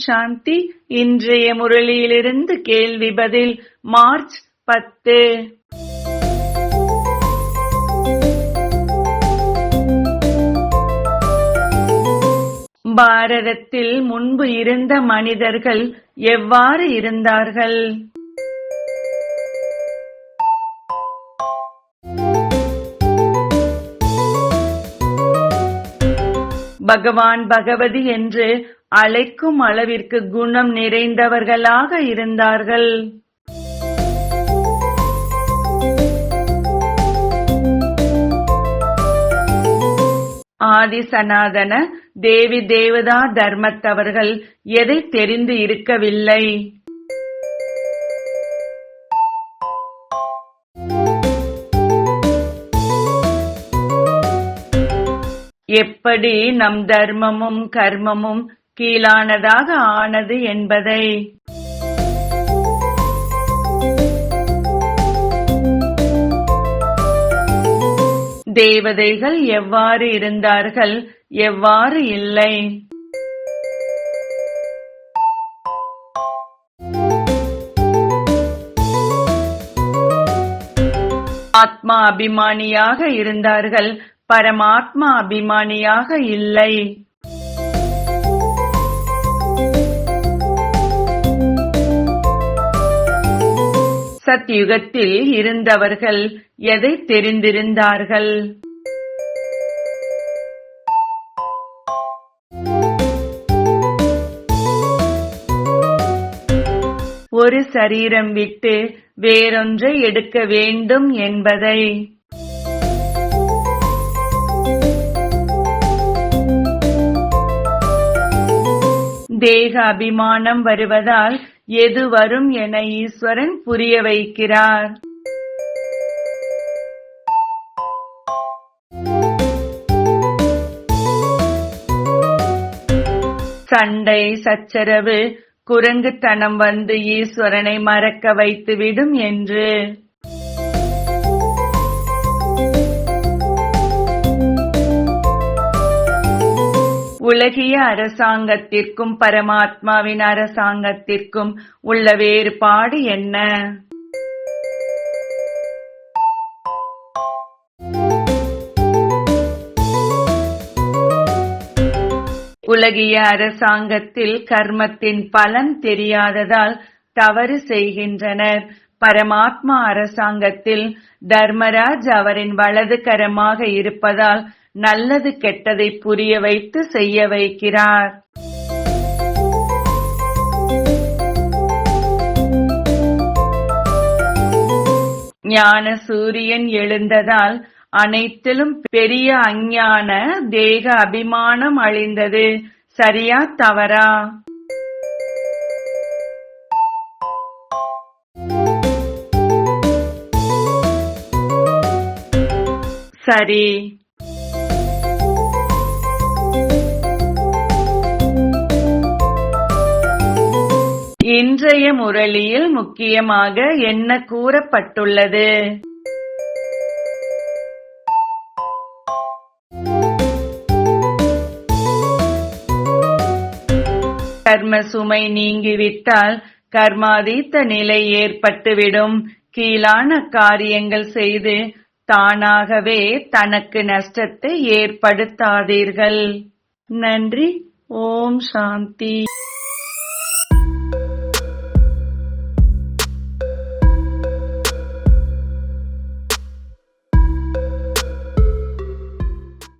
சாந்தி. இன்றைய முரளியிலிருந்து கேள்வி பதில். மார்ச் 10. பாரதத்தில் முன்பு இருந்த மனிதர்கள் எவ்வாறு இருந்தார்கள்? பகவான் பகவதி என்று அழைக்கும் அளவிற்கு குணம் நிறைந்தவர்களாக இருந்தார்கள். ஆதி சனாதன தேவி தேவதா தர்மத்தவர்கள் எதை தெரிந்து இருக்கவில்லை? எப்படி நம் தர்மமும் கர்மமும் கீழானதாக ஆனது என்பதை. தேவதைகள் எவ்வாறு இருந்தார்கள், எவ்வாறு இல்லை? ஆத்மா அபிமானியாக இருந்தார்கள், பரமாத்மா அபிமானியாக இல்லை. சத்யுகத்தில் இருந்தவர்கள் எதை தெரிந்திருந்தார்கள்? ஒரு சரீரம் விட்டு வேறொன்றை எடுக்க வேண்டும் என்பதை. தேக அபிமானம் வருவதால் எது வரும் என ஈஸ்வரன் புரிய வைக்கிறார். சண்டை சச்சரவு குரங்குத்தனம் வந்து ஈஸ்வரனை மறக்க வைத்துவிடும் என்று. உலகிய அரசாங்கத்திற்கும் பரமாத்மாவின் அரசாங்கத்திற்கும் உள்ள வேறுபாடு என்ன? உலகிய அரசாங்கத்தில் கர்மத்தின் பலன் தெரியாததால் தவறு செய்கின்றனர். பரமாத்மா அரசாங்கத்தில் தர்மராஜ் அவரின் வலது கரமாக இருப்பதால் நல்லது கெட்டதை புரிய வைத்து செய்ய வைக்கிறார். ஞான சூரியன் எழுந்ததால் அனைத்திலும் பெரிய அஞ்ஞான தேக அபிமானம் அழிந்தது. சரியா தவறா? சரி. இன்றைய முரளியில் முக்கியமாக என்ன கூறப்பட்டுள்ளது? கர்ம சுமை நீங்கிவிட்டால் கர்மாதீத்த நிலை ஏற்பட்டுவிடும். கீழான காரியங்கள் செய்து தானாகவே தனக்கு நஷ்டத்தை ஏற்படுத்தாதீர்கள். நன்றி. ஓம் சாந்தி.